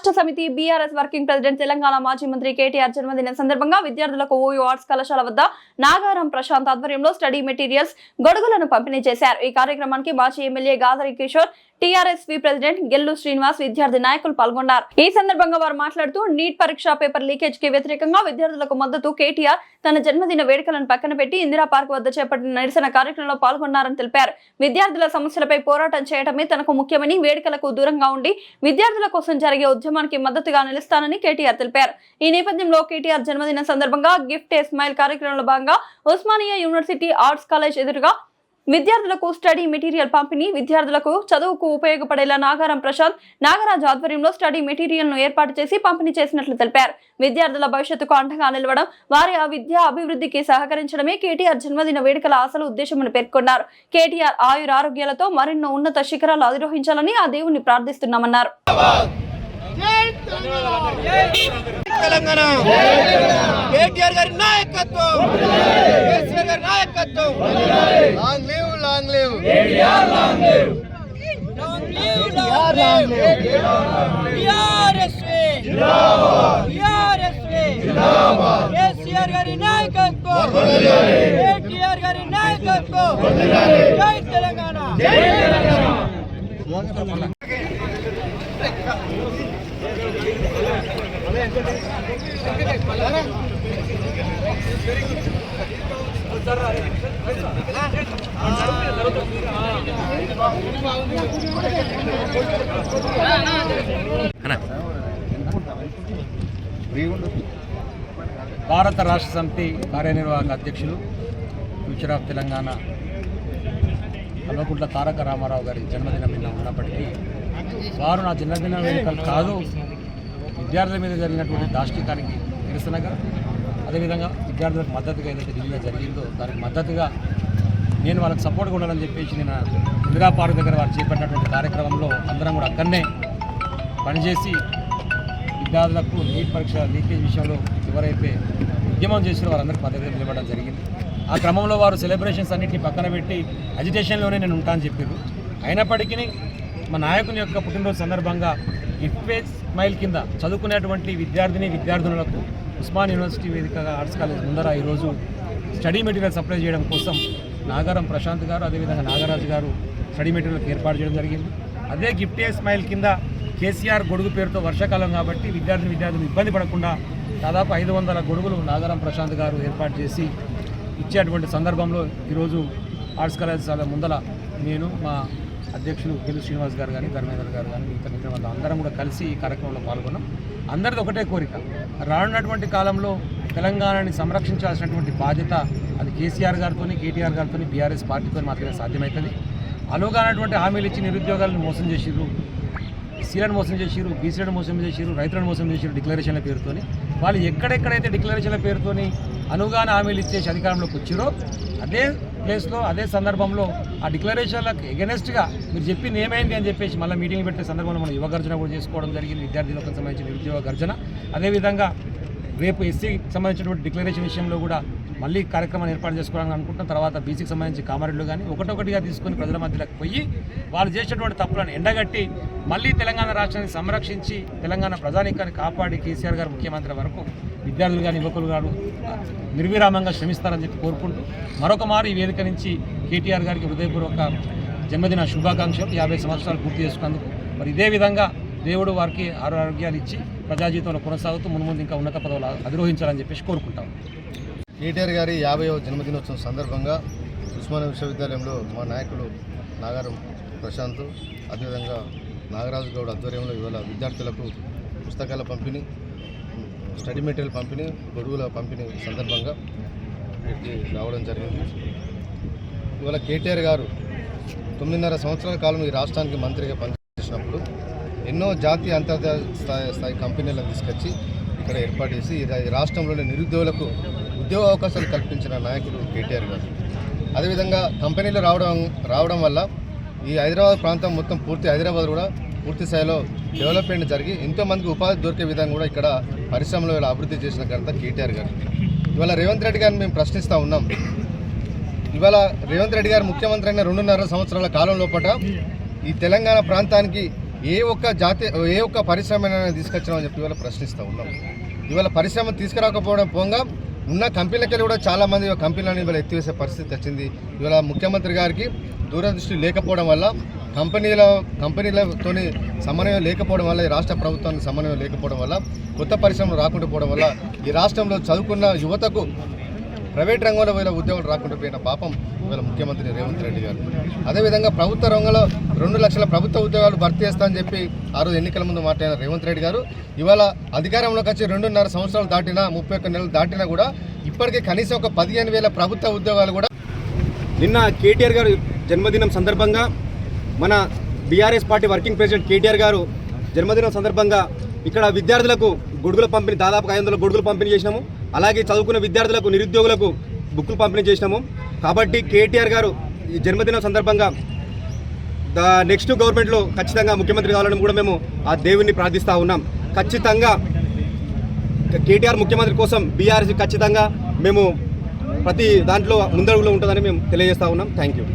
రాష్ట్ర సమితి BRS working president Telangana మాజీ మంత్రి కేటీఆర్ జన్మదిన సందర్భంగా విద్యార్థులకు ఓయూ ఆర్ట్స్ కళాశాల వద్ద నాగారం ప్రశాంత్ ఆధ్వర్యంలో స్టడీ మెటీరియల్స్ గొడుగులను పంపిణీ చేశారు। ఈ కార్యక్రమానికి మాజీ MLA Gadari Kishore, TRSV president Gellu Srinivas, విద్యార్థి నాయకులు పాల్గొన్నారు। ఈ సందర్భంగా వారు మాట్లాడుతూ నీట్ పరీక్ష పేపర్ లీకేజ్ కి వ్యతిరేకంగా విద్యార్థులకు మద్దతు కేటీఆర్ తన జన్మదిన వేడుకలను పక్కన పెట్టి ఇందిరా పార్క్ వద్ద చేపట్టిన నిరసన కార్యక్రమంలో పాల్గొన్నారని తెలిపారు। విద్యార్థుల సమస్యలపై పోరాటం చేయడమే తనకు ముఖ్యమని, వేడుకలకు దూరంగా ఉండి విద్యార్థుల కోసం జరిగే ఉద్యమానికి మద్దతుగా నిలుస్తానని కేటీఆర్ తెలిపారు। ఈ నేపథ్యంలో కేటీఆర్ జన్మదిన సందర్భంగా గిఫ్ట్ ఏ స్మైల్ కార్యక్రమంలో భాగంగా ఉస్మానియా యూనివర్సిటీ ఆర్ట్స్ కాలేజ్ ఎదురుగా విద్యార్థులకు స్టడీ మెటీరియల్ పంపిణీ, విద్యార్థులకు చదువుకు ఉపయోగపడేలా నాగారం ప్రశాంత్, నాగరాజ్ ఆధ్వర్యంలో స్టడీ మెటీరియల్ ను ఏర్పాటు చేసి పంపిణీ చేసినట్లు తెలిపారు। విద్యార్థుల భవిష్యత్తుకు అండగా నిలవడం, వారి విద్యా అభివృద్ధికి సహకరించడమే కేటీఆర్ జన్మదిన వేడుకల అసలు ఉద్దేశమని పేర్కొన్నారు। కేటీఆర్ ఆయురారోగ్యాలతో మరెన్నో ఉన్నత శిఖరాలు అధిరోహించాలని ఆ దేవుణ్ణి ప్రార్థిస్తున్నామన్నారు। తెలంగాణ కేటీఆర్ గారి నాయకత్వం, కేసీఆర్ గారి నాయకత్వం, long live long live KTR, long live long live long live TRSV జిందాబాద్, టీఆర్ఎస్వి జిందాబాద్, కేసీఆర్ గారి నాయకత్వం వర్ధిల్లాలి, కేటీఆర్ గారి నాయకత్వం వర్ధిల్లాలి, జై తెలంగాణ జై తెలంగాణ। భారత రాష్ట్ర సమితి కార్యనిర్వాహక అధ్యక్షులు, ఫ్యూచర్ ఆఫ్ తెలంగాణ కల్వకుంట్ల తారక రామారావు గారి జన్మదినం నిన్న ఉన్నప్పటికీ వారు నా జన్మదిన వేడుకలు కాదు, విద్యార్థుల మీద జరిగినటువంటి దాష్టికానికి నిరసనగా, అదేవిధంగా విద్యార్థులకు మద్దతుగా ఏదైతే ఢిల్లీలో జరిగిందో దానికి మద్దతుగా నేను వాళ్ళకి సపోర్ట్గా ఉండాలని చెప్పేసి నేను ఇందిరా పార్క్ దగ్గర వారు చేపట్టినటువంటి కార్యక్రమంలో అందరం కూడా అక్కడనే పనిచేసి విద్యార్థులకు నీట్ పరీక్ష లీకేజ్ విషయంలో ఎవరైతే ఉద్యమం చేసినా వారందరికీ మద్దతుగా నిలబడడం జరిగింది। ఆ క్రమంలో వారు సెలబ్రేషన్స్ అన్నింటినీ పక్కన పెట్టి అజిటేషన్లోనే నేను ఉంటానని చెప్పారు। అయినప్పటికీ మా నాయకుని యొక్క పుట్టినరోజు సందర్భంగా గిఫ్ట్ ఏ స్మైల్ కింద చదువుకునేటువంటి విద్యార్థులకు ఉస్మాన్ యూనివర్సిటీ వేదికగా ఆర్ట్స్ కాలేజ్ ముందర ఈరోజు స్టడీ మెటీరియల్ సప్లై చేయడం కోసం నాగారం ప్రశాంత్ గారు, అదేవిధంగా నాగరాజు గారు స్టడీ మెటీరియల్కి ఏర్పాటు చేయడం జరిగింది। అదే గిఫ్ట్ ఏ స్మైల్ కింద కేసీఆర్ గొడుగు పేరుతో వర్షాకాలం కాబట్టి విద్యార్థులు ఇబ్బంది పడకుండా దాదాపు 500 గొడుగులు నాగారం ప్రశాంత్ గారు ఏర్పాటు చేసి ఇచ్చేటువంటి సందర్భంలో ఈరోజు ఆర్ట్స్ కాలేజ్ ముందల నేను, మా అధ్యక్షులు గెల్లు శ్రీనివాస్ గారు కానీ, ధర్మేంద్ర గారు కానీ, మిగతా మిత్రులు అందరం కూడా కలిసి ఈ కార్యక్రమంలో పాల్గొన్నాం। అందరిది ఒకటే కోరిక, రానున్నటువంటి కాలంలో తెలంగాణని సంరక్షించాల్సినటువంటి బాధ్యత అది కేసీఆర్ గారితో, కేటీఆర్ గారితో, బీఆర్ఎస్ పార్టీతో మాత్రమే సాధ్యమవుతుంది। అనుగానటువంటి హామీలు ఇచ్చి నిరుద్యోగాలను మోసం చేసిర్రు, ఎస్సీలను మోసం చేసిర్రు, బీసీలను మోసం చేసిర్రు, రైతులను మోసం చేసిర్రు డిక్లరేషన్ల పేరుతోని। వాళ్ళు ఎక్కడెక్కడైతే డిక్లరేషన్ల పేరుతోని అనుగాన హామీలు ఇచ్చేసి అధికారంలోకి వచ్చారో అదే ప్లేస్లో, అదే సందర్భంలో ఆ డిక్లరేషన్లకు ఎగెనెస్ట్గా మీరు చెప్పింది ఏమైంది అని చెప్పేసి మళ్ళీ మీటింగ్ పెట్టే సందర్భంలో మనం యువ గర్జన కూడా చేసుకోవడం జరిగింది, విద్యార్థులకు సంబంధించిన నిరుద్యోగ గర్జన। అదేవిధంగా రేపు ఎస్సీకి సంబంధించినటువంటి డిక్లరేషన్ విషయంలో కూడా మళ్ళీ కార్యక్రమాన్ని ఏర్పాటు చేసుకోవాలని అనుకుంటున్న తర్వాత బీసీకి సంబంధించి కామారెడ్డిలో కానీ ఒకటొకటిగా తీసుకొని ప్రజల మధ్యలోకి పోయి వాళ్ళు చేసేటువంటి తప్పులను ఎండగట్టి మళ్ళీ తెలంగాణ రాష్ట్రాన్ని సంరక్షించి తెలంగాణ ప్రజానీకాన్ని కాపాడి కేసీఆర్ గారు ముఖ్యమంత్రి వరకు విద్యార్థులు కానీ యువకులు గారు నిర్విరామంగా శ్రమిస్తారని చెప్పి కోరుకుంటూ మరొక మారు ఈ వేదిక నుంచి కేటీఆర్ గారికి హృదయపూర్వక జన్మదిన శుభాకాంక్షలు। 50 సంవత్సరాలు పూర్తి చేసుకున్నందుకు మరి ఇదే విధంగా దేవుడు వారికి ఆరోగ్యాలు ఇచ్చి ప్రజా జీవితంలో కొనసాగుతూ మున్ముందు ఇంకా ఉన్నత పదవులు అధిరోహించాలని చెప్పేసి కోరుకుంటాం। కేటీఆర్ గారి 50వ జన్మదినోత్సవం సందర్భంగా ఉస్మానియా విశ్వవిద్యాలయంలో మా నాయకుడు నాగారం ప్రశాంత్, అదేవిధంగా నాగరాజు గౌడ్ ఆధ్వర్యంలో ఇవాళ విద్యార్థులకు పుస్తకాల పంపిణీ, స్టడీ మెటీరియల్ పంపిణీ, గొడుగుల పంపిణీ సందర్భంగా ఇక్కడికి రావడం జరిగింది। ఇవాళ కేటీఆర్ గారు 9.5 సంవత్సరాల కాలం ఈ రాష్ట్రానికి మంత్రిగా పనిచేసినప్పుడు ఎన్నో జాతీయ అంతర్జాతీయ స్థాయి కంపెనీలను తీసుకొచ్చి ఇక్కడ ఏర్పాటు చేసి ఈ రాష్ట్రంలోని నిరుద్యోగులకు ఉద్యోగ అవకాశాలు కల్పించిన నాయకుడు కేటీఆర్ గారు। అదేవిధంగా కంపెనీలు రావడం వల్ల ఈ హైదరాబాద్ ప్రాంతం మొత్తం హైదరాబాద్ కూడా పూర్తి స్థాయిలో డెవలప్మెంట్ జరిగి ఎంతోమందికి ఉపాధి దొరికే విధంగా కూడా ఇక్కడ పరిశ్రమలో అభివృద్ధి చేసిన ఘనత కేటీఆర్ గారు। ఇవాళ రేవంత్ రెడ్డి గారిని మేము ప్రశ్నిస్తూ ఉన్నాం। ఇవాళ రేవంత్ రెడ్డి గారు ముఖ్యమంత్రి అయిన 2.5 సంవత్సరాల కాలం లోపల ఈ తెలంగాణ ప్రాంతానికి ఏ ఒక్క పరిశ్రమ తీసుకొచ్చినామని చెప్పి ఇవాళ ప్రశ్నిస్తూ ఉన్నాం. ఇవాళ పరిశ్రమ తీసుకురాకపోవడం పోగా ఉన్న కంపెనీలకి కూడా చాలామంది కంపెనీలను ఇవాళ ఎత్తివేసే పరిస్థితి వచ్చింది. ఇవాళ ముఖ్యమంత్రి గారికి దూరదృష్టి లేకపోవడం వల్ల కంపెనీలతో సమన్వయం లేకపోవడం వల్ల, ఈ రాష్ట్ర ప్రభుత్వానికి సమన్వయం లేకపోవడం వల్ల, కొత్త పరిశ్రమలు రాకుండా పోవడం వల్ల ఈ రాష్ట్రంలో చదువుకున్న యువతకు ప్రైవేట్ రంగంలో వీళ్ళ ఉద్యోగాలు రాకుండా పోయిన పాపం ఇవాళ ముఖ్యమంత్రి రేవంత్ రెడ్డి గారు. అదేవిధంగా ప్రభుత్వ రంగంలో 2 లక్షల ప్రభుత్వ ఉద్యోగాలు భర్తీ చేస్తామని చెప్పి ఆ రోజు ఎన్నికల ముందు మాట్లాడిన రేవంత్ రెడ్డి గారు ఇవాళ అధికారంలోకి వచ్చి 2.5 సంవత్సరాలు దాటినా, 31 నెలలు దాటినా కూడా ఇప్పటికే కనీసం ఒక 15,000 ప్రభుత్వ ఉద్యోగాలు కూడా. నిన్న కేటీఆర్ గారు జన్మదినం సందర్భంగా మన BRS party working president KTR గారు జన్మదినం సందర్భంగా ఇక్కడ విద్యార్థులకు గొడుగుల పంపిణీ, దాదాపు 500 గొడుగులు పంపిణీ చేసినాము. అలాగే చదువుకున్న విద్యార్థులకు, నిరుద్యోగులకు బుక్కులు పంపిణీ చేసినాము. కాబట్టి కేటీఆర్ గారు ఈ జన్మదినం సందర్భంగా నెక్స్ట్ గవర్నమెంట్లో ఖచ్చితంగా ముఖ్యమంత్రి కావాలని కూడా మేము ఆ దేవుణ్ణి ప్రార్థిస్తూ ఉన్నాం. ఖచ్చితంగా కేటీఆర్ ముఖ్యమంత్రి కోసం బీఆర్ఎస్ ఖచ్చితంగా మేము ప్రతి దాంట్లో ముందడుగులో ఉంటుందని మేము తెలియజేస్తూ ఉన్నాం. Thank you.